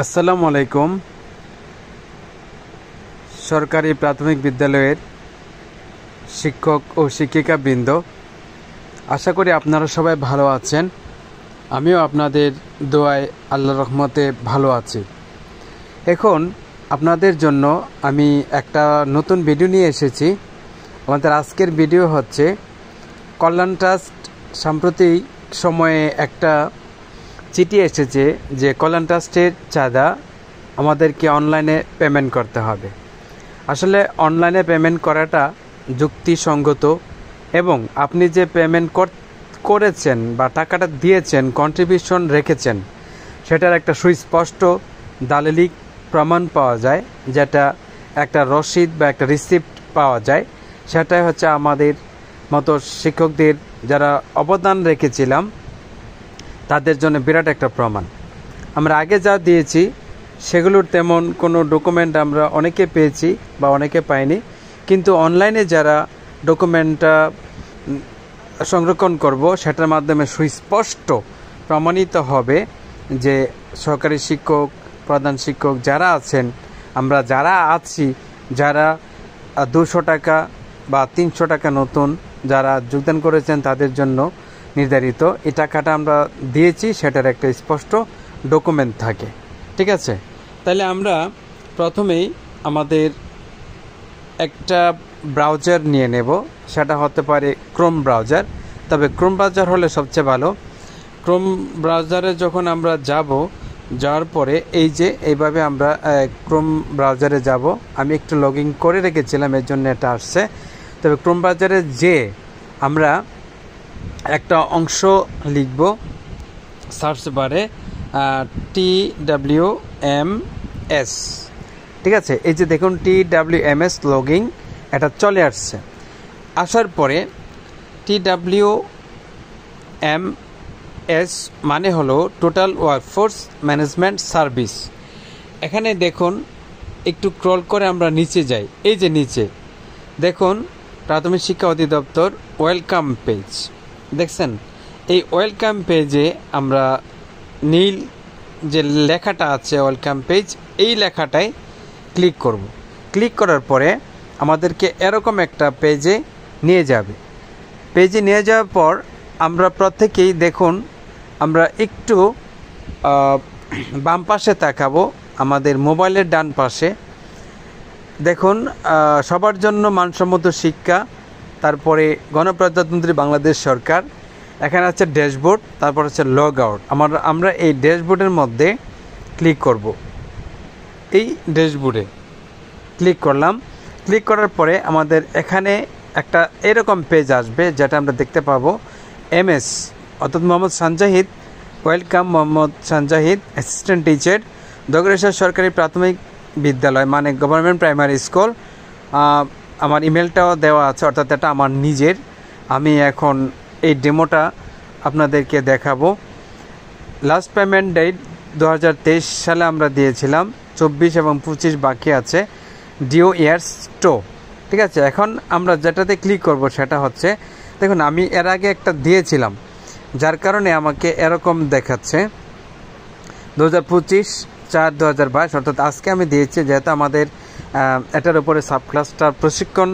আসসালামু আলাইকুম। সরকারি প্রাথমিক বিদ্যালয়ের শিক্ষক ও শিক্ষিকা বৃন্দ, আশা করি আপনারা সবাই ভালো আছেন। আমিও আপনাদের দোয়ায় আল্লাহর রহমতে ভালো আছি। এখন আপনাদের জন্য আমি একটা নতুন ভিডিও নিয়ে এসেছি। আমাদের আজকের ভিডিও হচ্ছে কল্যাণ ট্রাস্ট সাম্প্রতিক সময়ে একটা চিঠি এসেছে যে কল্যাণ ট্রাস্টের চাঁদা আমাদেরকে অনলাইনে পেমেন্ট করতে হবে। আসলে অনলাইনে পেমেন্ট করাটা যুক্তিসঙ্গত এবং আপনি যে পেমেন্ট করেছেন বা টাকাটা দিয়েছেন, কন্ট্রিবিউশন রেখেছেন, সেটার একটা সুস্পষ্ট দালিলিক প্রমাণ পাওয়া যায়, যেটা একটা রসিদ বা একটা রিসিপ্ট পাওয়া যায়। সেটাই হচ্ছে আমাদের মতো শিক্ষকদের যারা অবদান রেখেছিলাম তাদের জন্য বিরাট একটা প্রমাণ। আমরা আগে যা দিয়েছি সেগুলোর তেমন কোনো ডকুমেন্ট আমরা অনেকে পেয়েছি বা অনেকে পাইনি, কিন্তু অনলাইনে যারা ডকুমেন্টটা সংরক্ষণ করব সেটার মাধ্যমে সুস্পষ্ট প্রমাণিত হবে যে সরকারি শিক্ষক, প্রধান শিক্ষক যারা আছেন, আমরা যারা আছি, যারা 200 টাকা বা 300 টাকা নতুন যারা যোগদান করেছেন তাদের জন্য নির্ধারিত এই টাকাটা আমরা দিয়েছি, সেটার একটা স্পষ্ট ডকুমেন্ট থাকে। ঠিক আছে, তাহলে আমরা প্রথমেই আমাদের একটা ব্রাউজার নিয়ে নেব। সেটা হতে পারে ক্রোম ব্রাউজার, তবে ক্রোম ব্রাউজার হলে সবচেয়ে ভালো। ক্রোম ব্রাউজারে যখন আমরা যাওয়ার পরে এই যে এইভাবে আমরা ক্রোম ব্রাউজারে যাব। আমি একটু লগ ইন করে রেখেছিলাম, এর জন্য এটা আসছে। তবে ক্রোম ব্রাউজারে যে আমরা একটা অংশ লিখব সার্চ বারে, TWMS। ঠিক আছে, এই যে দেখুন TWMS লগিং, এটা চলে আসছে। আসার পরে TWMS মানে হলো টোটাল ওয়ার্কফোর্স ম্যানেজমেন্ট সার্ভিস। এখানে দেখুন একটু স্ক্রল করে আমরা নিচে যাই। এই যে নিচে দেখুন প্রাথমিক শিক্ষা অধিদপ্তর ওয়েলকাম পেজ, দেখছেন? এই ওয়েলকাম পেজে আমরা নীল যে লেখাটা আছে ওয়েলকাম পেজ, এই লেখাটায় ক্লিক করব। ক্লিক করার পরে আমাদেরকে এরকম একটা পেজে নিয়ে যাবে। পেজে নিয়ে যাওয়ার পর আমরা প্রত্যেকেই দেখুন, আমরা একটু বাম পাশে তাকাবো, আমাদের মোবাইলের ডান পাশে দেখুন সবার জন্য মানসম্মত শিক্ষা, তারপরে গণপ্রজাতন্ত্রী বাংলাদেশ সরকার, এখানে আছে ড্যাশবোর্ড, তারপর হচ্ছে লগ আউট। আমরা এই ড্যাশবোর্ডের মধ্যে ক্লিক করব। এই ড্যাশবোর্ডে ক্লিক করলাম। ক্লিক করার পরে আমাদের এখানে একটা এরকম পেজ আসবে, যেটা আমরা দেখতে পাবো MS অর্থাৎ Mohammad Sanjahid, welcome Mohammad Sanjahid, assistant teacher, Dagreshwar সরকারি প্রাথমিক বিদ্যালয় মানে গভর্নমেন্ট প্রাইমারি স্কুল। আমার ইমেলটাও দেওয়া আছে, অর্থাৎ এটা আমার নিজের। আমি এখন এই ডেমোটা আপনাদেরকে দেখাবো। লাস্ট পেমেন্ট ডেট 2023 সালে আমরা দিয়েছিলাম, 24 এবং 25 বাকি আছে, ডিও ইয়ার্স টো। ঠিক আছে, এখন আমরা যেটাতে ক্লিক করব সেটা হচ্ছে, দেখুন আমি এর আগে একটা দিয়েছিলাম, যার কারণে আমাকে এরকম দেখাচ্ছে 2025/4/2022, অর্থাৎ আজকে আমি দিয়েছি, যেহেতু আমাদের এটার উপরে সাবক্লাসটার প্রশিক্ষণ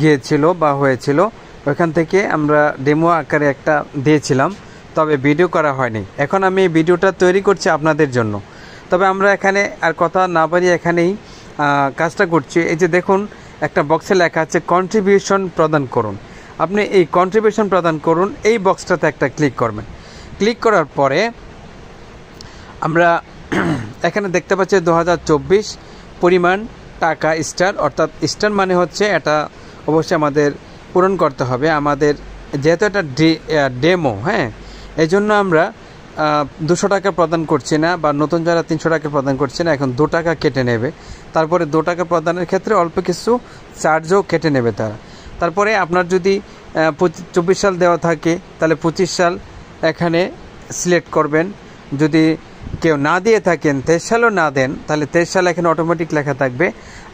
গিয়েছিল বা হয়েছিল, ওইখান থেকে আমরা ডেমো আকারে একটা দিয়েছিলাম, তবে ভিডিও করা হয়নি। এখন আমি ভিডিওটা তৈরি করছি আপনাদের জন্য। তবে আমরা এখানে আর কথা না বাড়িয়ে এখানেই কাজটা করছি। এই যে দেখুন একটা বক্সে লেখা আছে কন্ট্রিবিউশন প্রদান করুন। আপনি এই কন্ট্রিবিউশন প্রদান করুন, এই বক্সটাতে একটা ক্লিক করবেন। ক্লিক করার পরে আমরা এখানে দেখতে পাচ্ছি 2024 পরিমাণ টাকা স্টার, অর্থাৎ স্টার মানে হচ্ছে এটা অবশ্যই আমাদের পূরণ করতে হবে। আমাদের যেহেতু এটা ডেমো, হ্যাঁ, এই জন্য আমরা 200 টাকা প্রদান করছি না, বা নতুন যারা 300 টাকা প্রদান করছি না, এখন 2 টাকা কেটে নেবে। তারপরে 2 টাকা প্রদানের ক্ষেত্রে অল্প কিছু চার্জও কেটে নেবে তারা। তারপরে আপনার যদি 24 সাল দেওয়া থাকে তাহলে 25 সাল এখানে সিলেক্ট করবেন। যদি কেউ না দিয়ে থাকেন, 23 সালও না দেন, তাহলে 23 সাল এখানে অটোমেটিক লেখা থাকবে।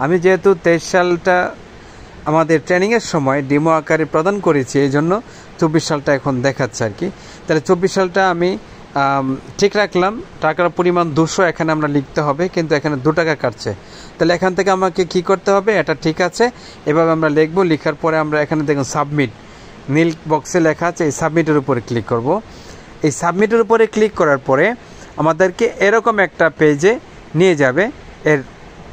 আমি যেহেতু 23 সালটা আমাদের ট্রেনিংয়ের সময় ডেমো আকারে প্রদান করেছি, এই জন্য 24 সালটা এখন দেখাচ্ছে আর কি। তাহলে 24 সালটা আমি ঠিক রাখলাম, টাকার পরিমাণ 200 এখানে আমরা লিখতে হবে, কিন্তু এখানে 2 টাকা কাটছে। তাহলে এখান থেকে আমাকে কি করতে হবে, এটা ঠিক আছে এভাবে আমরা লিখবো। লেখার পরে আমরা এখানে দেখুন সাবমিট নীল বক্সে লেখা আছে, এই সাবমিটের উপরে ক্লিক করব। এই সাবমিটের উপরে ক্লিক করার পরে আমাদেরকে এরকম একটা পেজে নিয়ে যাবে।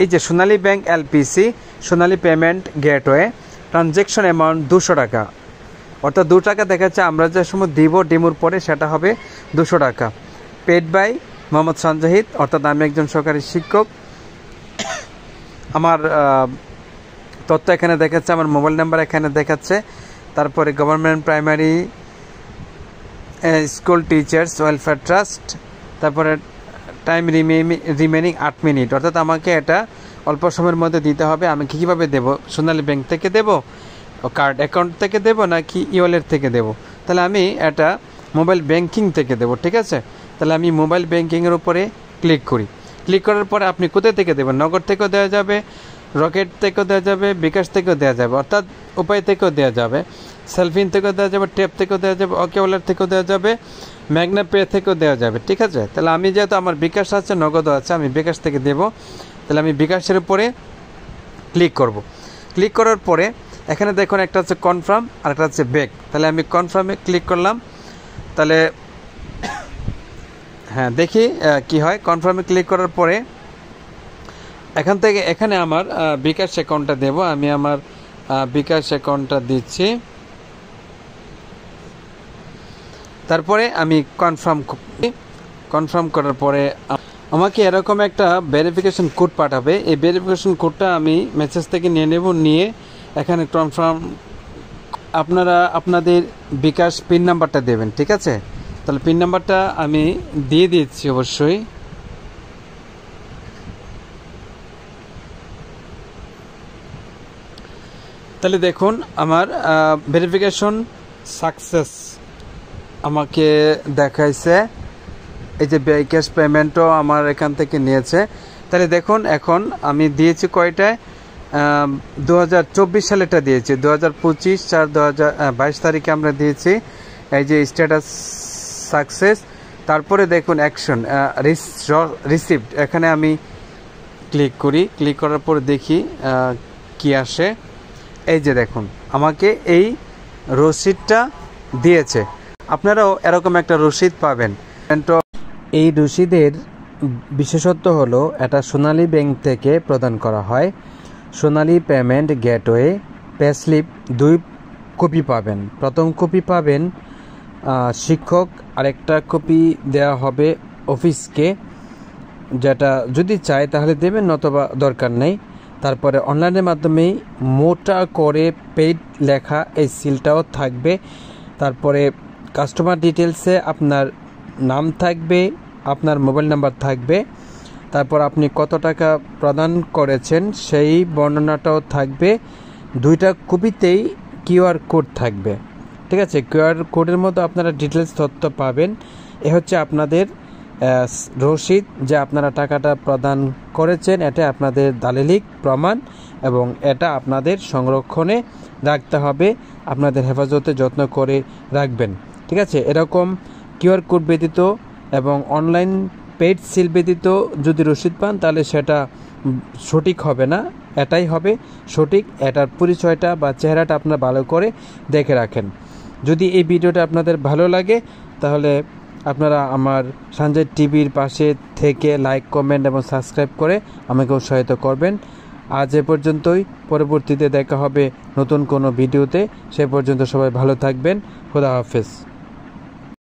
এই যে সোনালী ব্যাংক এলপিসি সোনালী পেমেন্ট গেটওয়ে ট্রানজ্যাকশন অ্যামাউন্ট 200 টাকা, অর্থাৎ 2 টাকা দেখাচ্ছে। আমরা যে সময় ডিমোর পরে সেটা হবে 200 টাকা। পেড বাই মোহাম্মদ সঞ্জাহিদ, অর্থাৎ আমি একজন সরকারি শিক্ষক। আমার তথ্য এখানে দেখাচ্ছে, আমার মোবাইল নাম্বার এখানে দেখাচ্ছে। তারপরে government primary school teachers welfare trust, তারপরে টাইম রিমেনিং 8 মিনিট, অর্থাৎ আমাকে এটা অল্প সময়ের মধ্যে দিতে হবে। আমি কীভাবে দেবো, সোনালী ব্যাংক থেকে দেব, কার্ড অ্যাকাউন্ট থেকে দেব, নাকি ইওয়ালেট থেকে দেব? তাহলে আমি এটা মোবাইল ব্যাংকিং থেকে দেব, ঠিক আছে। তাহলে আমি মোবাইল ব্যাংকিংয়ের উপরে ক্লিক করি। ক্লিক করার পরে আপনি কোথায় থেকে দেবেন, নগদ থেকেও দেওয়া যাবে, রকেট থেকেও দেওয়া যাবে, বিকাশ থেকেও দেওয়া যাবে, অর্থাৎ উপায় থেকেও দেওয়া যাবে, সেলফিন থেকেও দেওয়া যাবে, ট্যাপ থেকেও দেওয়া যাবে, ওকে ওয়ালেট থেকেও দেওয়া যাবে, ম্যাগনা পে থেকেও দেওয়া যাবে, ঠিক আছে। তাহলে আমি যেহেতু আমার বিকাশ আছে, নগদও আছে, আমি বিকাশ থেকে দেব। তাহলে আমি বিকাশের উপরে ক্লিক করব। ক্লিক করার পরে এখানে দেখুন একটা হচ্ছে কনফার্ম আর একটা হচ্ছে ব্যাক। তাহলে আমি কনফার্মে ক্লিক করলাম। তাহলে হ্যাঁ, দেখি কি হয়। কনফার্মে ক্লিক করার পরে এখান থেকে এখানে আমার বিকাশ অ্যাকাউন্টটা দেব। আমি আমার বিকাশ অ্যাকাউন্টটা দিচ্ছি। তারপরে আমি কনফার্ম করার পরে আমাকে এরকম একটা ভেরিফিকেশন কোড পাঠাবে। এই ভেরিফিকেশন কোডটা আমি মেসেজ থেকে নিয়ে নেব, নিয়ে এখানে কনফার্ম আপনারা আপনাদের বিকাশ পিন নাম্বারটা দেবেন, ঠিক আছে। তাহলে পিন নাম্বারটা আমি দিয়ে দিচ্ছি অবশ্যই। তাহলে দেখুন আমার ভেরিফিকেশন সাকসেস আমাকে দেখাইছে। এই যে বিকাশ পেমেন্টও আমার এখান থেকে নিয়েছে। তাহলে দেখুন এখন আমি দিয়েছি কয়টায়, 2024 সালেটা দিয়েছি, 2025/4/2022 তারিখে আমরা দিয়েছি। এই যে স্ট্যাটাস সাকসেস, তারপরে দেখুন অ্যাকশন রিসিভড, এখানে আমি ক্লিক করি। ক্লিক করার পর দেখি কি আসে। এই যে দেখুন আমাকে এই রসিদটা দিয়েছে। আপনারাও এরকম একটা রসিদ পাবেন। এই রসিদের বিশেষত্ব হলো এটা সোনালী ব্যাংক থেকে প্রদান করা হয়। সোনালী পেমেন্ট গেটওয়ে পেস্লিপ 2 কপি পাবেন। প্রথম কপি পাবেন শিক্ষক, আরেকটা কপি দেওয়া হবে অফিসকে, যেটা যদি চায় তাহলে দেবেন, নতবা দরকার নেই। তারপরে অনলাইনের মাধ্যমেই মোটা করে পেইড লেখা এই সিলটাও থাকবে। তারপরে কাস্টমার ডিটেলসে আপনার নাম থাকবে, আপনার মোবাইল নাম্বার থাকবে, তারপর আপনি কত টাকা প্রদান করেছেন সেই বর্ণনাটাও থাকবে। 2টা কপিতেই কিউআর কোড থাকবে, ঠিক আছে। কিউআর কোডের মধ্যে আপনারা ডিটেলস তথ্য পাবেন। এ হচ্ছে আপনাদের রসিদ যে আপনারা টাকাটা প্রদান করেছেন, এটা আপনাদের দালিলিক প্রমাণ এবং এটা আপনাদের সংরক্ষণে রাখতে হবে, আপনাদের হেফাজতে যত্ন করে রাখবেন, ঠিক আছে। এরকম কিউআর কোড ব্যতীত এবং অনলাইন পেইড সিল ব্যতীত যদি রসিদ পান তাহলে সেটা সঠিক হবে না, এটাই হবে সঠিক। এটার পরিচয়টা বা চেহারাটা আপনারা ভালো করে দেখে রাখেন। যদি এই ভিডিওটা আপনাদের ভালো লাগে তাহলে আপনারা আমার সঞ্জয় টিভির পাশে থেকে লাইক, কমেন্ট এবং সাবস্ক্রাইব করে আমাকে উৎসাহিত করবেন। আজ এ পর্যন্তই, পরবর্তীতে দেখা হবে নতুন কোনো ভিডিওতে। সে পর্যন্ত সবাই ভালো থাকবেন। খোদা হাফেজ।